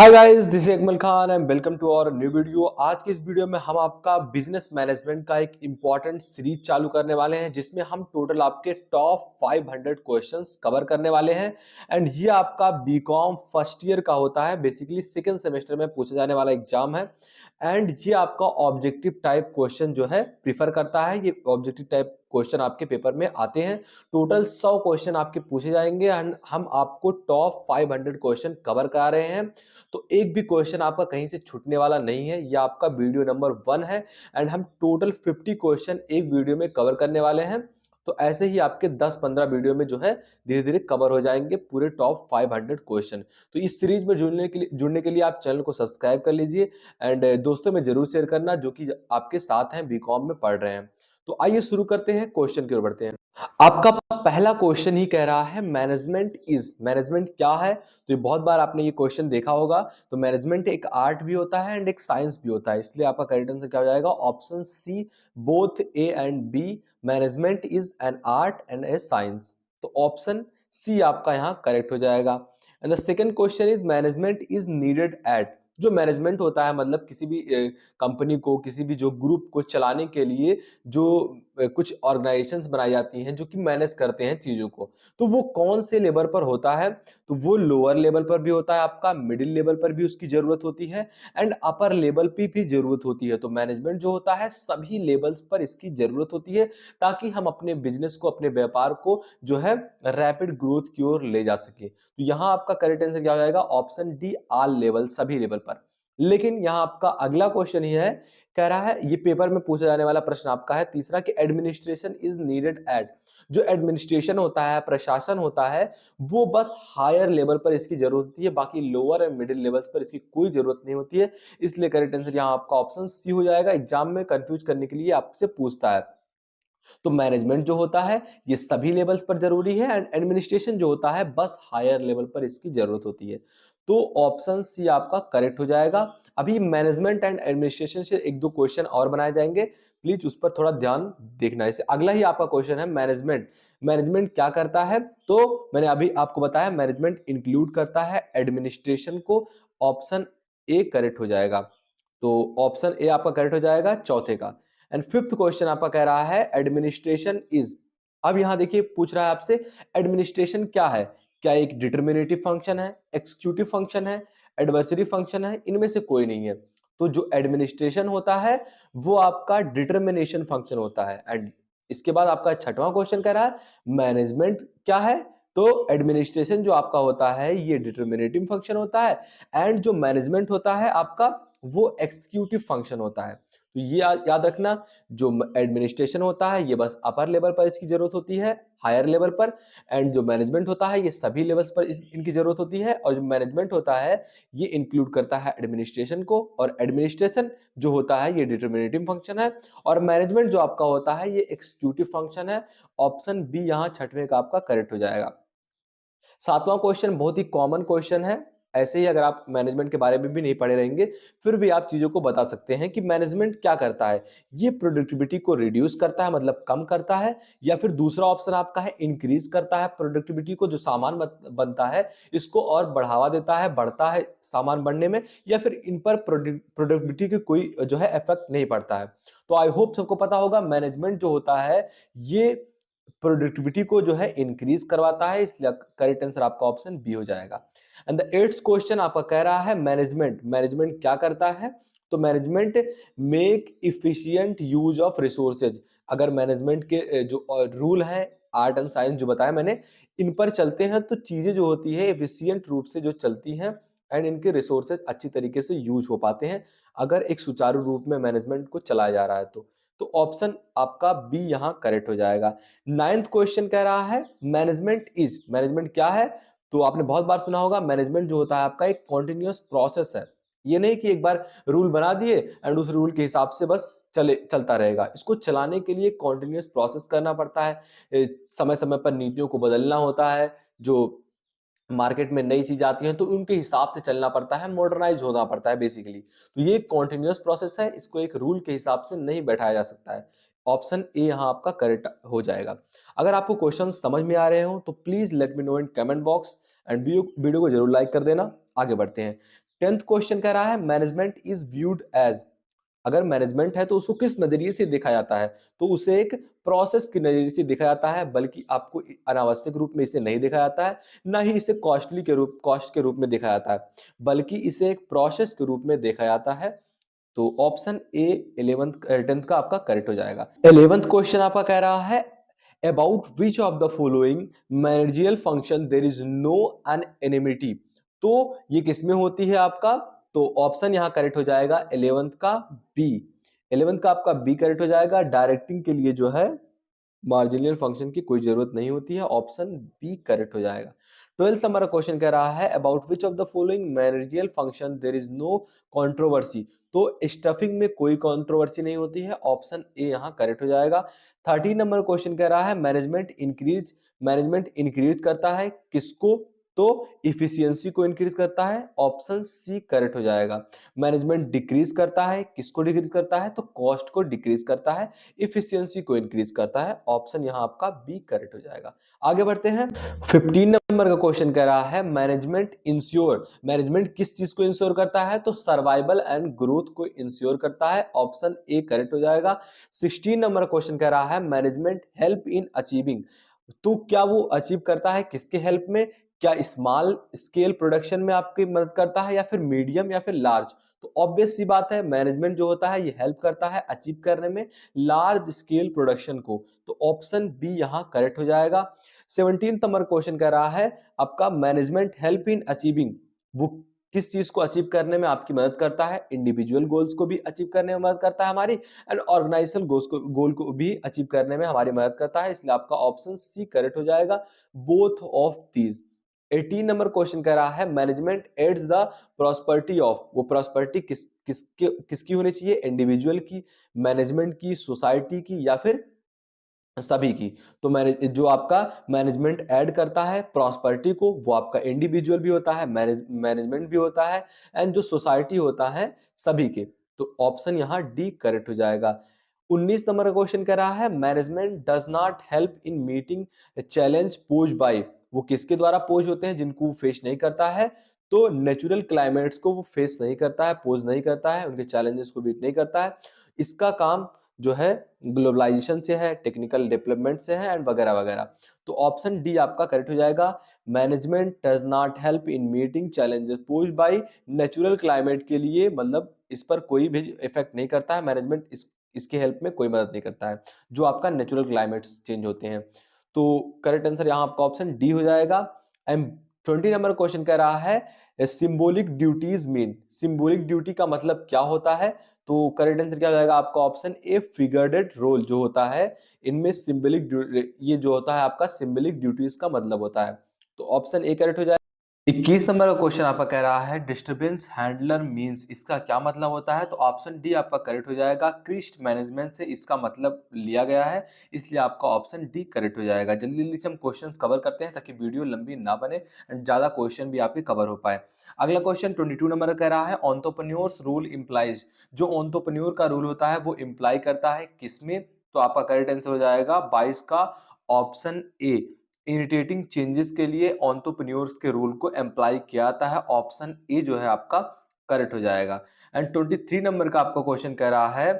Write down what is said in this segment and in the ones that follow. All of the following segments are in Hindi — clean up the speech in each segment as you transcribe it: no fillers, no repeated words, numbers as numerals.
Hi guys, this is Akmal Khan and welcome to our new video. आज की इस वीडियो में हम आपका बिजनेस मैनेजमेंट का एक इंपॉर्टेंट सीरीज चालू करने वाले हैं, जिसमें हम टोटल आपके टॉप 500 क्वेश्चंस कवर करने वाले हैं। एंड ये आपका बीकॉम फर्स्ट ईयर का होता है, बेसिकली सेकंड सेमेस्टर में पूछा जाने वाला एग्जाम है। एंड ये आपका ऑब्जेक्टिव टाइप क्वेश्चन जो है प्रीफर करता है। ये ऑब्जेक्टिव टाइप क्वेश्चन आपके पेपर में आते हैं। टोटल 100 क्वेश्चन आपके पूछे जाएंगे एंड हम आपको टॉप 500 क्वेश्चन कवर करा रहे हैं। तो एक भी क्वेश्चन आपका कहीं से छूटने वाला नहीं है। ये आपका वीडियो नंबर 1 है एंड हम टोटल 50 क्वेश्चन एक वीडियो में कवर करने वाले हैं। तो ऐसे ही आपके 10-15 वीडियो में जो है धीरे धीरे कवर हो जाएंगे पूरे टॉप 500 क्वेश्चन। तो इस सीरीज में जुड़ने के लिए आप चैनल को सब्सक्राइब कर लीजिए एंड दोस्तों में जरूर शेयर करना जो कि आपके साथ हैं, बीकॉम में पढ़ रहे हैं। तो आइए शुरू करते हैं, क्वेश्चन की ओर बढ़ते हैं। आपका पहला क्वेश्चन ही कह रहा है मैनेजमेंट क्या है। तो ये बहुत बार आपने ये क्वेश्चन देखा होगा। तो मैनेजमेंट एक आर्ट भी होता है एंड एक साइंस भी होता है, इसलिए आपका करेक्ट आंसर क्या हो जाएगा? Option C, both A and B. Management is an art and a science. तो ऑप्शन सी आपका यहाँ करेक्ट हो जाएगा। And the second question is management is needed at. जो मैनेजमेंट होता है मतलब किसी भी कंपनी को, किसी भी जो ग्रुप को चलाने के लिए जो कुछ ऑर्गेनाइजेशंस बनाई जाती हैं जो कि मैनेज करते हैं चीजों को। तो वो कौन से लेवल पर होता है? तो वो लोअर लेवल पर भी होता है, आपका मिडिल लेवल पर भी उसकी जरूरत होती है एंड अपर लेवल पे भी जरूरत होती है। तो मैनेजमेंट जो होता है सभी लेवल्स पर इसकी जरूरत होती है, ताकि हम अपने बिजनेस को, अपने व्यापार को जो है रैपिड ग्रोथ की ओर ले जा सके। तो यहाँ आपका करेक्ट आंसर क्या हो जाएगा? ऑप्शन डी, ऑल लेवल, सभी लेवल पर। लेकिन यहाँ आपका अगला क्वेश्चन ये है, कह रहा है, ये पेपर में पूछा जाने वाला प्रश्न आपका है तीसरा, कि एडमिनिस्ट्रेशन इज नीडेड एट। जो एडमिनिस्ट्रेशन होता है, प्रशासन होता है, वो बस हायर लेवल पर इसकी जरूरत होती है, बाकी लोअर एंड मिडिल लेवल्स पर इसकी कोई जरूरत नहीं होती है। इसलिए करेक्ट आंसर यहाँ आपका ऑप्शन सी हो जाएगा। एग्जाम में कंफ्यूज करने के लिए आपसे पूछता है। तो मैनेजमेंट जो होता है ये सभी लेवल्स पर जरूरी है एंड एडमिनिस्ट्रेशन जो होता है बस हायर लेवल पर इसकी जरूरत होती है। तो ऑप्शन सी आपका करेक्ट हो जाएगा। अभी मैनेजमेंट एंड एडमिनिस्ट्रेशन से एक दो क्वेश्चन और बनाए जाएंगे, प्लीज उस पर थोड़ा ध्यान देखना। इसे अगला ही आपका क्वेश्चन है, मैनेजमेंट क्या करता है? तो मैंने अभी आपको बताया मैनेजमेंट इंक्लूड करता है एडमिनिस्ट्रेशन को। ऑप्शन ए करेक्ट हो जाएगा। तो ऑप्शन ए आपका करेक्ट हो जाएगा चौथे का। एंड फिफ्थ क्वेश्चन आपका कह रहा है एडमिनिस्ट्रेशन इज। अब यहां देखिए पूछ रहा है आपसे एडमिनिस्ट्रेशन क्या है। क्या एक डिटर्मिनेटिव फंक्शन है, एक्सिक्यूटिव फंक्शन है, एडवर्सरी फंक्शन है? इनमें से कोई नहीं है। तो जो एडमिनिस्ट्रेशन होता है वो आपका डिटर्मिनेशन फंक्शन होता है। एंड इसके बाद आपका छठवां क्वेश्चन कह रहा है मैनेजमेंट क्या है। तो एडमिनिस्ट्रेशन जो आपका होता है ये डिटर्मिनेटिव फंक्शन होता है एंड जो मैनेजमेंट होता है आपका वो एक्सिक्यूटिव फंक्शन होता है। तो ये याद रखना, जो एडमिनिस्ट्रेशन होता है ये बस अपर लेवल पर इसकी जरूरत होती है, हायर लेवल पर। एंड जो मैनेजमेंट होता है ये सभी लेवल्स पर इनकी जरूरत होती है। और जो मैनेजमेंट होता है ये इंक्लूड करता है एडमिनिस्ट्रेशन को, और एडमिनिस्ट्रेशन जो होता है ये डिटर्मिनेटिव फंक्शन है, और मैनेजमेंट जो आपका होता है ये एक्सिक्यूटिव फंक्शन है। ऑप्शन बी यहाँ छठवें का आपका करेक्ट हो जाएगा। सातवां क्वेश्चन बहुत ही कॉमन क्वेश्चन है। ऐसे ही अगर आप मैनेजमेंट के बारे में भी नहीं पढ़े रहेंगे फिर भी आप चीजों को बता सकते हैं कि मैनेजमेंट क्या करता है। ये प्रोडक्टिविटी को रिड्यूस करता है, मतलब कम करता है, या फिर दूसरा ऑप्शन आपका है इंक्रीज करता है प्रोडक्टिविटी को, जो सामान बनता है इसको और बढ़ावा देता है, बढ़ता है सामान बनने में, या फिर इन पर प्रोडक्टिविटी की कोई जो है इफेक्ट नहीं पड़ता है। तो आई होप सबको पता होगा मैनेजमेंट जो होता है ये प्रोडक्टिविटी को जो है इंक्रीज करवाता है, इसलिए करेक्ट आंसर आपका ऑप्शन बी हो जाएगा। एंड द एट्थ क्वेश्चन आपका कह रहा है मैनेजमेंट क्या करता है? तो management make efficient use of resources. अगर मैनेजमेंट के जो रूल हैं, आर्ट एंड साइंस जो बताया मैंने, इन पर चलते हैं तो चीजें जो होती है एफिशिएंट रूप से जो चलती हैं एंड इनके रिसोर्सेज अच्छी तरीके से यूज हो पाते हैं, अगर एक सुचारू रूप में मैनेजमेंट को चलाया जा रहा है तो ऑप्शन आपका बी यहां करेक्ट हो जाएगा। नाइन्थ क्वेश्चन कह रहा है मैनेजमेंट क्या है? तो आपने बहुत बार सुना होगा मैनेजमेंट जो होता है आपका एक कॉन्टिन्यूअस प्रोसेस है। ये नहीं कि एक बार रूल बना दिए एंड उस रूल के हिसाब से बस चलता रहेगा। इसको चलाने के लिए कॉन्टिन्यूअस प्रोसेस करना पड़ता है, समय समय पर नीतियों को बदलना होता है। जो मार्केट में नई चीज आती है तो उनके हिसाब से चलना पड़ता है, मॉडर्नाइज होना पड़ता है बेसिकली। तो ये कॉन्टिन्यूअस प्रोसेस है, इसको एक रूल के हिसाब से नहीं बैठाया जा सकता है। ऑप्शन ए यहाँ आपका करेक्ट हो जाएगा। अगर आपको क्वेश्चन समझ में आ रहे हो तो please let me know in comment box and video को जरूर लाइक कर देना। आगे बढ़ते हैं। 10th क्वेश्चन कह रहा है मैनेजमेंट इज व्यूड एज, अगर मैनेजमेंट है तो उसको किस नजरिए से देखा जाता है, तो उसे एक प्रोसेस के नजरिए से देखा जाता है, बल्कि आपको अनावश्यक रूप में इसे नहीं देखा जाता है, ना ही इसे कॉस्ट के रूप में देखा जाता है, बल्कि इसे एक प्रोसेस के रूप में देखा जाता है। तो ऑप्शन ए 11th 10th का आपका करेक्ट हो जाएगा। 11th क्वेश्चन आपका कह रहा है about which of the following managerial function there is no unanimity, तो ये किसमें होती है आपका, तो ऑप्शन यहां करेक्ट हो जाएगा 11th का बी। 11th का आपका बी करेक्ट हो जाएगा। डायरेक्टिंग के लिए जो है मार्जिनल फंक्शन की कोई जरूरत नहीं होती है, ऑप्शन बी करेक्ट हो जाएगा। 12th नंबर क्वेश्चन कह रहा है about which of the following managerial function there is no controversy, तो स्टफिंग में कोई कंट्रोवर्सी नहीं होती है, ऑप्शन ए यहां करेक्ट हो जाएगा। 13 नंबर क्वेश्चन कह रहा है मैनेजमेंट इंक्रीज करता है किसको, तो इफिशियंसी को इंक्रीज करता है, ऑप्शन सी करेक्ट हो जाएगा। मैनेजमेंट डिक्रीज करता है किसको डिक्रीज करता है, तो कॉस्ट को डिक्रीज करता है, इफिशियंसी को इंक्रीज करता है, ऑप्शन यहां आपका बी करेक्ट हो जाएगा। आगे बढ़ते हैं। 15 नंबर का क्वेश्चन कह रहा है मैनेजमेंट किस चीज को इंश्योर करता है, तो सर्वाइवल एंड ग्रोथ को इंश्योर करता है, ऑप्शन ए करेक्ट हो जाएगा। 16 नंबर क्वेश्चन कह रहा है मैनेजमेंट हेल्प इन अचीविंग, तो क्या वो अचीव करता है किसके हेल्प में, क्या स्मॉल स्केल प्रोडक्शन में आपकी मदद करता है, या फिर मीडियम, या फिर लार्ज, तो ऑब्वियस सी बात है मैनेजमेंट जो होता है ये हेल्प करता है अचीव करने में लार्ज स्केल प्रोडक्शन को, तो ऑप्शन बी यहां करेक्ट हो जाएगा। 17 नंबर क्वेश्चन कह रहा है आपका मैनेजमेंट हेल्प इन अचीविंग, वो किस चीज को अचीव करने में आपकी मदद करता है, इंडिविजुअल गोल्स को भी अचीव करने में मदद करता है हमारी, एंड ऑर्गेनाइजेशन गोल को भी अचीव करने में हमारी मदद करता है, इसलिए आपका ऑप्शन सी करेक्ट हो जाएगा, both of these. 18 number question कह रहा है management aids the prosperity of, वो प्रॉस्पेरिटी किसकी होनी चाहिए, इंडिविजुअल की, मैनेजमेंट की, सोसाइटी की, या फिर सभी की, तो जो आपका मैनेजमेंट ऐड करता है प्रॉस्पेरिटी को वो आपका इंडिविजुअल भी होता है, मैनेजमेंट भी होता है, एंड जो सोसाइटी होता है सभी के, तो ऑप्शन यहां डी करेक्ट हो जाएगा। 19 नंबर का क्वेश्चन कह रहा है management does not help in meeting challenge pose by, वो किसके द्वारा पोज होते हैं जिनको वो फेस नहीं करता है, तो नेचुरल क्लाइमेट्स को वो फेस नहीं करता है, पोज नहीं करता है, उनके चैलेंजेस को बीट नहीं करता है, इसका काम जो है ग्लोबलाइजेशन से है, टेक्निकल डेवलपमेंट से है, एंड वगैरह वगैरह, तो ऑप्शन डी आपका करेक्ट हो जाएगा। Management does not help in meeting challenges posed by natural climate के लिए, मतलब इस पर कोई भी इफेक्ट नहीं करता है मैनेजमेंट, इसके हेल्प में कोई मदद नहीं करता है, जो आपका नेचुरल क्लाइमेट चेंज होते हैं, तो करेक्ट आंसर यहाँ आपका ऑप्शन डी हो जाएगा। एंड 20 नंबर क्वेश्चन कह रहा है symbolic duties mean, symbolic duty का मतलब क्या होता है, तो करेक्ट आंसर क्या हो जाएगा आपका ऑप्शन ए फिगर्ड रोल, जो होता है इनमें सिंबॉलिक, ये जो होता है आपका सिंबॉलिक ड्यूटीज का मतलब होता है, तो ऑप्शन ए करेक्ट हो जाएगा। 21 नंबर का क्वेश्चन आपका कह रहा है डिस्टरबेंस हैंडलर मींस, इसका क्या मतलब होता है, तो ऑप्शन डी आपका करेक्ट हो जाएगा। क्रिस्ट मैनेजमेंट से इसका मतलब लिया गया है, इसलिए आपका ऑप्शन डी करेक्ट हो जाएगा। जल्दी जल्दी से हम क्वेश्चंस कवर करते हैं ताकि वीडियो लंबी ना बने एंड ज्यादा क्वेश्चन भी आपके कवर हो पाए। अगला क्वेश्चन 22 नंबर का कह रहा है एंटरप्रेन्योर्स रूल इंप्लाइज, जो एंटरप्रेन्योर का रूल होता है वो इंप्लाई करता है किसमें, तो आपका करेक्ट आंसर हो जाएगा 22 का ऑप्शन ए, इरिटेटिंग चेंजेस के लिए एंटरप्रेन्योर्स के रूल को अप्लाई किया जाता है, ऑप्शन ए जो है आपका करेक्ट हो जाएगा। एंड 23 नंबर का आपका क्वेश्चन कह रहा है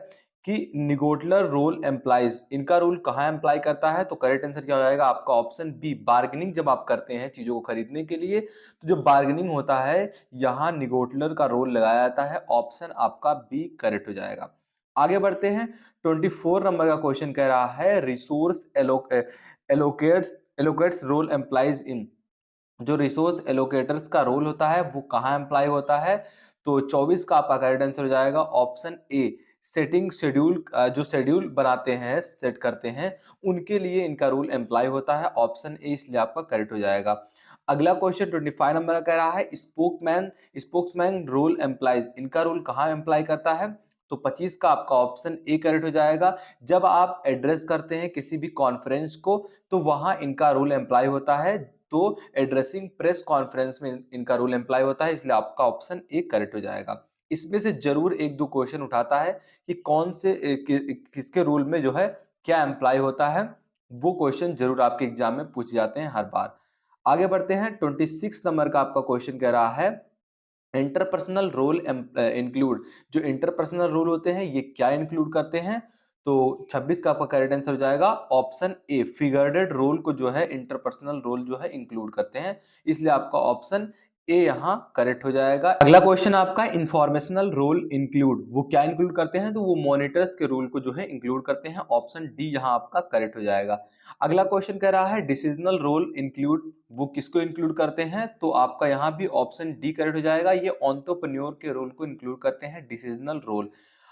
कि निगोटलर रोल एम्प्लाइज, इनका रूल कहाँ एम्प्लाई करता है, तो करेक्ट आंसर क्या हो जाएगा आपका ऑप्शन बी, बार्गेनिंग जब आप करते हैं चीजों को खरीदने के लिए, तो जो बार्गेनिंग होता है यहाँ निगोटलर का रोल लगाया जाता है, ऑप्शन आपका बी करेक्ट हो जाएगा। आगे बढ़ते हैं। 24 नंबर का क्वेश्चन कह रहा है resource allocates allocates role employees in, जो रिसोर्स एलोकेटर्स का रोल होता है वो कहाँ एम्प्लाई होता है, तो 24 का आपका करेक्ट आंसर हो जाएगा ऑप्शन ए, सेटिंग शेड्यूल, जो शेड्यूल बनाते हैं सेट करते हैं उनके लिए इनका रूल एम्प्लाई होता है, ऑप्शन ए इसलिए आपका करेक्ट हो जाएगा। अगला क्वेश्चन 25 नंबर का कह रहा है स्पोक्समैन रोल एम्प्लाइज, इनका रूल कहाँ एम्प्लाई करता है, तो 25 का आपका ऑप्शन ए करेक्ट हो जाएगा। जब आप एड्रेस करते हैं किसी भी कॉन्फ्रेंस को तो वहां इनका रूल एम्प्लाई होता है, तो एड्रेसिंग प्रेस कॉन्फ्रेंस में इनका रूल एम्प्लाई होता है, इसलिए आपका ऑप्शन ए करेक्ट हो जाएगा। इसमें से जरूर एक दो क्वेश्चन उठाता है कि कौन से किसके रूल में जो है क्या एम्प्लाई होता है, वो क्वेश्चन जरूर आपके एग्जाम में पूछे जाते हैं हर बार। आगे बढ़ते हैं। 26 नंबर का आपका क्वेश्चन कह रहा है इंटरपर्सनल रोल इंक्लूड, जो इंटरपर्सनल रोल होते हैं ये क्या इंक्लूड करते हैं? तो 26 का आपका करेक्ट आंसर हो जाएगा ऑप्शन ए, फिगर्डेड रोल को जो है इंटरपर्सनल रोल जो है इंक्लूड करते हैं, इसलिए आपका ऑप्शन ए यहाँ करेक्ट हो जाएगा। अगला क्वेश्चन आपका इंफॉर्मेशनल रोल इंक्लूड, वो क्या इंक्लूड करते हैं? तो वो मॉनिटर्स के रोल को जो है इंक्लूड करते हैं, ऑप्शन डी यहाँ आपका करेक्ट हो जाएगा। अगला क्वेश्चन कह रहा है डिसीजनल रोल इंक्लूड, वो किसको इंक्लूड करते हैं? तो आपका यहाँ भी ऑप्शन डी करेक्ट हो जाएगा, ये एंटरप्रेन्योर के रोल को इंक्लूड करते हैं डिसीजनल रोल।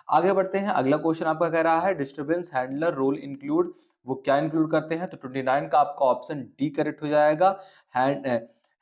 आगे बढ़ते हैं, अगला क्वेश्चन आपका कह रहा है डिस्टर्बेंस हैंडलर रोल इंक्लूड, वो क्या इंक्लूड करते हैं? तो 29 का आपका ऑप्शन डी करेक्ट हो जाएगा।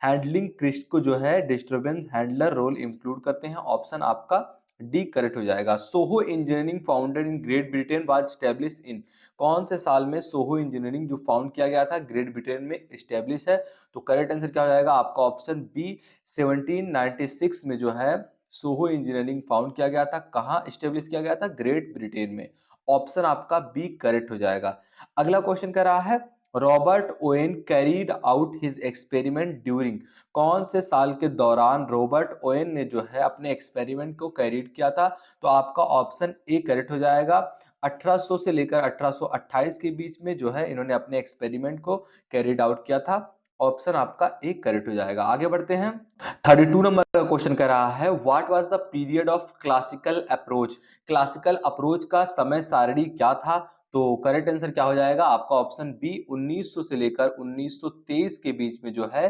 हैंडलिंग क्रिस्ट को जो है डिस्टर्बेंस हैंडलर रोल इंक्लूड करते हैं, ऑप्शन आपका डी करेक्ट हो जाएगा। Soho engineering founded in great Britain was establish in, कौन से साल में सोहो इंजीनियरिंग जो फाउंड किया गया था ग्रेट ब्रिटेन में स्टैब्लिश है? तो करेक्ट आंसर क्या हो जाएगा आपका ऑप्शन बी, 1796 में जो है सोहो इंजीनियरिंग फाउंड किया गया था। कहाँ स्टेब्लिश किया गया था? ग्रेट ब्रिटेन में, ऑप्शन आपका बी करेक्ट हो जाएगा। अगला क्वेश्चन कर रहा है Robert Owen carried out his experiment during, कौन से साल के दौरान रॉबर्ट ओवेन ने जो है अपने एक्सपेरिमेंट को कैरीड किया था? तो आपका ऑप्शन ए करेक्ट हो जाएगा। 1800 से लेकर 1828 के बीच में जो है इन्होंने अपने एक्सपेरिमेंट को कैरीड आउट किया था, ऑप्शन आपका ए करेक्ट हो जाएगा। आगे बढ़ते हैं, 32 नंबर का क्वेश्चन कर रहा है what was the period of classical approach, classical approach का समय सारणी क्या था? तो करेक्ट आंसर क्या हो जाएगा आपका ऑप्शन बी, 1900 से लेकर 1923 के बीच में जो है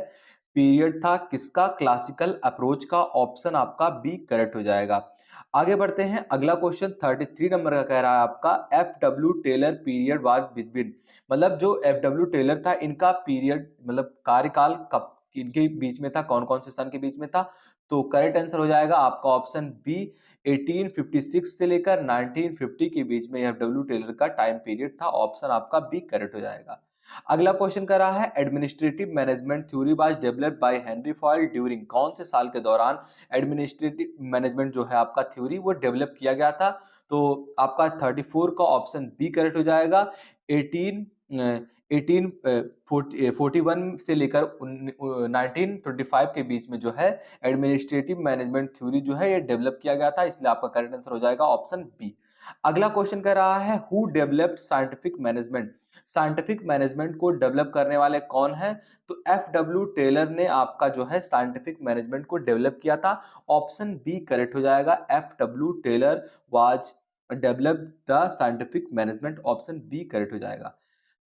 पीरियड था किसका? क्लासिकल अप्रोच का, ऑप्शन आपका बी करेक्ट हो जाएगा। आगे बढ़ते हैं, अगला क्वेश्चन 33 नंबर का कह रहा है आपका F W Taylor period was between, मतलब जो एफ डब्ल्यू टेलर था इनका पीरियड मतलब कार्यकाल कब इनके बीच में था, कौन कौन से सन के बीच में था? तो करेक्ट आंसर हो जाएगा आपका ऑप्शन बी, 1856 से लेकर 1950 के बीच में एफ डब्ल्यू टेलर का टाइम पीरियड था, ऑप्शन आपका बी करेक्ट हो जाएगा। अगला क्वेश्चन कर रहा है administrative management theory was developed by Henry foil during, कौन से साल के दौरान एडमिनिस्ट्रेटिव मैनेजमेंट जो है आपका थ्योरी वो डेवलप किया गया था? तो आपका 34 का ऑप्शन बी करेक्ट हो जाएगा। 1841 से लेकर 1925 के बीच में जो है एडमिनिस्ट्रेटिव मैनेजमेंट थ्योरी जो है ये डेवलप किया गया था, इसलिए आपका करेक्ट आंसर हो जाएगा ऑप्शन बी। अगला क्वेश्चन कर रहा है who developed scientific management, scientific management को डेवलप करने वाले कौन है? तो एफ डब्ल्यू टेलर ने आपका जो है साइंटिफिक मैनेजमेंट को डेवलप किया था, ऑप्शन बी करेक्ट हो जाएगा। F W Taylor was developed the scientific management, option B correct हो जाएगा।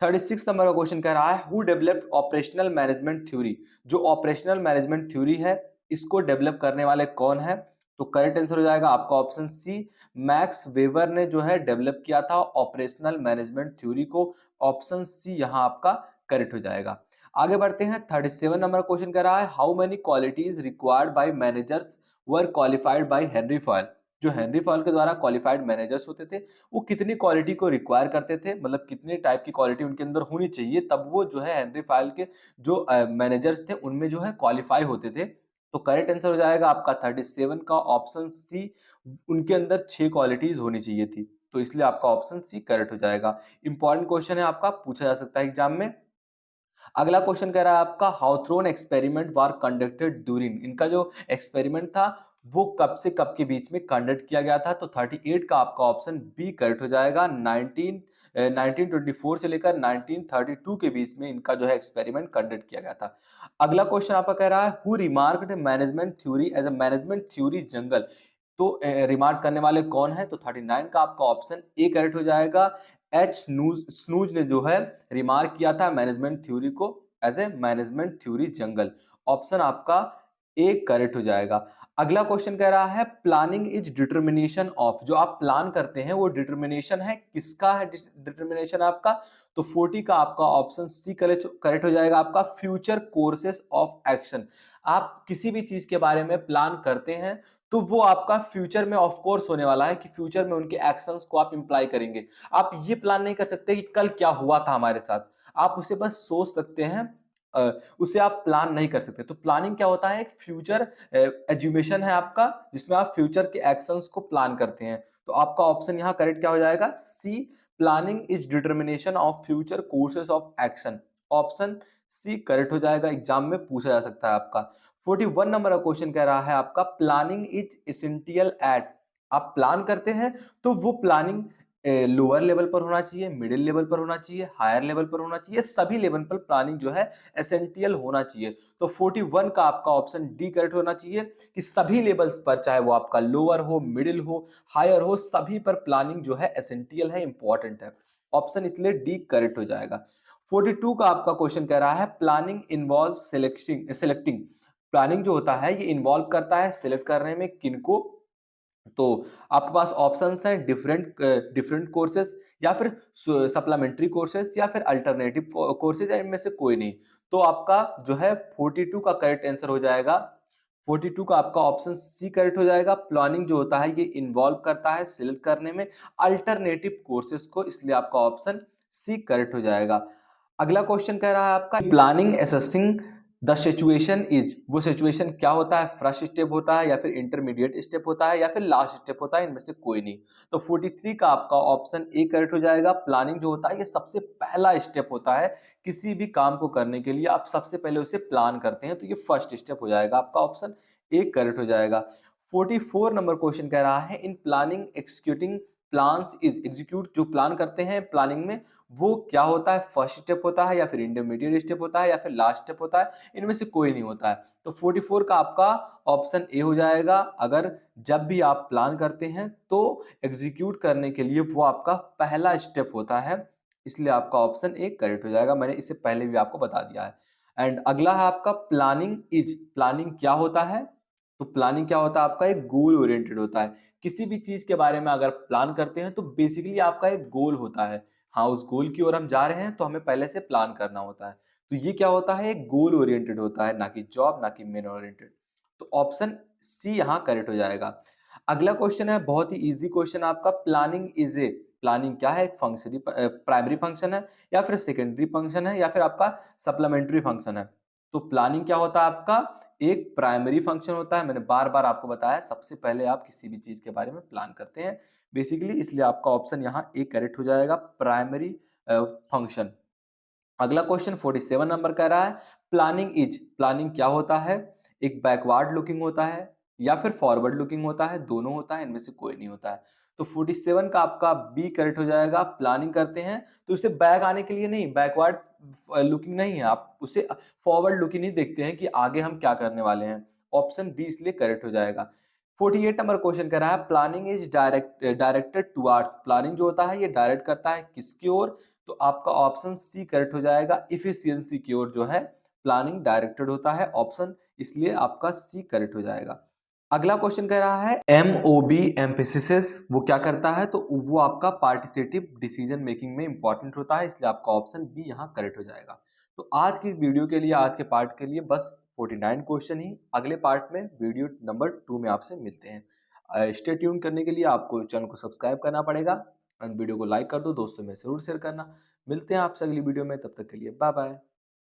36 नंबर का क्वेश्चन कह रहा है who developed operational management theory, जो ऑपरेशनल मैनेजमेंट थ्योरी है इसको डेवलप करने वाले कौन है? तो करेक्ट आंसर हो जाएगा आपका ऑप्शन सी, मैक्स वेबर ने जो है डेवलप किया था ऑपरेशनल मैनेजमेंट थ्योरी को, ऑप्शन सी यहां आपका करेक्ट हो जाएगा। आगे बढ़ते हैं, 37 नंबर क्वेश्चन कह रहा है how many qualities required by managers were qualified by Henry foil, जो हेनरी फॉयल के द्वारा क्वालिफाइड मैनेजर्स होते थे वो कितनी क्वालिटी को रिक्वायर करते थे, मतलब कितने टाइप की क्वालिटी उनके अंदर होनी चाहिए तब वो जो है हेनरी फॉयल के जो मैनेजर्स थे उनमें जो है क्वालिफाई होते थे? तो करेक्ट आंसर हो जाएगा आपका 37 का ऑप्शन सी, उनके अंदर 6 क्वालिटीज होनी चाहिए थी, तो इसलिए आपका ऑप्शन सी करेक्ट हो जाएगा। इंपॉर्टेंट क्वेश्चन है आपका, पूछा जा सकता है एग्जाम में। अगला क्वेश्चन कह रहा है आपका हाउथ्रोन एक्सपेरिमेंट वार कंडक्टेड ड्यूरिंग, इनका जो एक्सपेरिमेंट था वो कब से कब के बीच में कंडक्ट किया गया था? तो 38 का आपका ऑप्शन बी करेक्ट हो जाएगा। 1924 से लेकर 1932 के बीच में इनका जो है एक्सपेरिमेंट कंडक्ट किया गया था। अगला क्वेश्चन आपका कह रहा है who remarked management theory as a management theory jungle, तो रिमार्क करने वाले कौन है? तो 39 का आपका ऑप्शन ए करेक्ट हो जाएगा। एच स्नूज ने जो है रिमार्क किया था मैनेजमेंट थ्योरी को as a management theory jungle, option आपका ए करेक्ट हो जाएगा। अगला क्वेश्चन कह रहा है प्लानिंग इज डिटर्मिनेशन ऑफ, जो आप प्लान करते हैं वो डिटर्मिनेशन है किसका है? डिटर्मिनेशन आपका, तो 40 का आपका ऑप्शन सी करेक्ट हो जाएगा आपका फ्यूचर कोर्सेस ऑफ एक्शन, आप किसी भी चीज के बारे में प्लान करते हैं तो वो आपका फ्यूचर में ऑफ कोर्स होने वाला है कि फ्यूचर में उनके एक्शंस को आप इंप्लाई करेंगे। आप ये प्लान नहीं कर सकते कि कल क्या हुआ था हमारे साथ, आप उसे बस सोच सकते हैं, उसे आप प्लान नहीं कर सकते। तो प्लानिंग क्या होता है? एक फ्यूचर एज्यूमेशन है आपका जिसमें आप फ्यूचर के एक्शंस को प्लान करते हैं, तो आपका ऑप्शन यहाँ करेक्ट क्या हो जाएगा? C, planning is determination of future courses of action, option C correct हो जाएगा, एग्जाम में पूछा जा सकता है आपका। 41 नंबर का क्वेश्चन कह रहा है आपका प्लानिंग इज एसेंशियल एट, आप प्लान करते हैं तो वो प्लानिंग लोअर लेवल पर होना चाहिए, मिडिल लेवल पर होना चाहिए, हायर लेवल पर होना चाहिए, सभी लेवल पर प्लानिंग जो है एसेंशियल होना चाहिए। तो 41 का आपका ऑप्शन डी करेक्ट होना चाहिए कि सभी लेवल्स पर, चाहे वो आपका लोअर हो, मिडिल हो, हायर हो, सभी पर प्लानिंग जो है एसेंशियल है, इंपॉर्टेंट है। ऑप्शन इसलिए डी करेक्ट हो जाएगा। 42 का आपका क्वेश्चन कह रहा है प्लानिंग इन्वॉल्व सेलेक्टिंग, प्लानिंग जो होता है ये इन्वॉल्व करता है सिलेक्ट करने में किनको। तो आपके पास ऑप्शंस हैं डिफरेंट कोर्सेज, या फिर सप्लीमेंट्री कोर्सेज, या फिर अल्टरनेटिव कोर्सेज, या इनमें से कोई नहीं। तो आपका जो है 42 का करेक्ट आंसर हो जाएगा, 42 का आपका ऑप्शन सी करेक्ट हो जाएगा। प्लानिंग जो होता है ये इन्वॉल्व करता है सिलेक्ट करने में अल्टरनेटिव कोर्सेज को, इसलिए आपका ऑप्शन सी करेक्ट हो जाएगा। अगला क्वेश्चन कह रहा है आपका planning assessing the situation is, वो सिचुएशन क्या होता है, फर्स्ट स्टेप होता है, या फिर इंटरमीडिएट स्टेप होता है, या फिर लास्ट स्टेप होता है, इनमें से कोई नहीं। तो 43 का आपका ऑप्शन ए करेक्ट हो जाएगा। प्लानिंग जो होता है ये सबसे पहला स्टेप होता है, किसी भी काम को करने के लिए आप सबसे पहले उसे प्लान करते हैं, तो ये फर्स्ट स्टेप हो जाएगा, आपका ऑप्शन ए करेक्ट हो जाएगा। 44 नंबर क्वेश्चन कह रहा है in planning executing plans is, execute जो प्लान करते हैं प्लानिंग में वो क्या होता है, फर्स्ट स्टेप होता है, या फिर इंटरमीडिएट स्टेप होता है, या फिर लास्ट स्टेप होता है, इनमें से कोई नहीं होता है। तो 44 का आपका ऑप्शन ए हो जाएगा। अगर जब भी आप प्लान करते हैं तो एग्जीक्यूट करने के लिए वो आपका पहला स्टेप होता है, इसलिए आपका ऑप्शन ए करेक्ट हो जाएगा। मैंने इससे पहले भी आपको बता दिया है। एंड अगला है आपका प्लानिंग इज, प्लानिंग क्या होता है, तो प्लानिंग क्या होता है आपका एक गोल ओरिएंटेड होता है। किसी भी चीज के बारे में अगर प्लान करते हैं तो बेसिकली आपका एक गोल होता है, हाँ उस गोल की ओर हम जा रहे हैं तो हमें पहले से प्लान करना होता है। तो ये क्या होता है, एक गोल ओरिएंटेड होता है, ना कि जॉब, ना कि मेन ओरिएंटेड। तो ऑप्शन सी यहाँ करेक्ट हो जाएगा। अगला क्वेश्चन है बहुत ही इजी क्वेश्चन आपका, प्लानिंग इज ए, प्लानिंग क्या है, एक फंक्शन प्राइमरी फंक्शन है, या फिर सेकेंडरी फंक्शन है, या फिर आपका सप्लीमेंट्री फंक्शन है। तो प्लानिंग क्या होता है आपका, एक प्राइमरी फंक्शन होता है। मैंने बार बार आपको बताया सबसे पहले आप किसी भी चीज के बारे में प्लान करते हैं बेसिकली, इसलिए आपका ऑप्शन यहाँ ए करेक्ट हो जाएगा, प्राइमरी फंक्शन। अगला क्वेश्चन 47 नंबर कह रहा है प्लानिंग इज, प्लानिंग क्या होता है, एक बैकवर्ड लुकिंग होता है, या फिर फॉरवर्ड लुकिंग होता है, दोनों होता है, इनमें से कोई नहीं होता है। तो 47 का आपका बी करेक्ट हो जाएगा। प्लानिंग करते हैं तो उसे बैक आने के लिए नहीं, बैकवर्ड लुकिंग नहीं है, आप उसे फॉरवर्ड लुकिंग नहीं देखते हैं कि आगे हम क्या करने वाले हैं। ऑप्शन बी इसलिए करेक्ट हो जाएगा। 48 नंबर क्वेश्चन कह रहा है planning is directed towards, planning जो होता है ये डायरेक्ट करता है किसकी ओर, तो आपका ऑप्शन सी करेक्ट हो जाएगा, इफिशियंसी की ओर जो है प्लानिंग डायरेक्टेड होता है, ऑप्शन इसलिए आपका सी करेक्ट हो जाएगा। अगला क्वेश्चन कह रहा है एमओबी एम्फेसिस वो क्या करता है, तो वो आपका पार्टिसिपेटिव डिसीजन मेकिंग में इंपॉर्टेंट होता है, इसलिए आपका ऑप्शन बी यहाँ करेक्ट हो जाएगा। तो आज की वीडियो के लिए, आज के पार्ट के लिए बस 49 क्वेश्चन ही। अगले पार्ट में वीडियो नंबर 2 में आपसे मिलते हैं। स्टे ट्यून करने के लिए आपको चैनल को सब्सक्राइब करना पड़ेगा, एंड वीडियो को लाइक कर दो, दोस्तों में जरूर शेयर करना। मिलते हैं आपसे अगली वीडियो में, तब तक के लिए बाय बाय।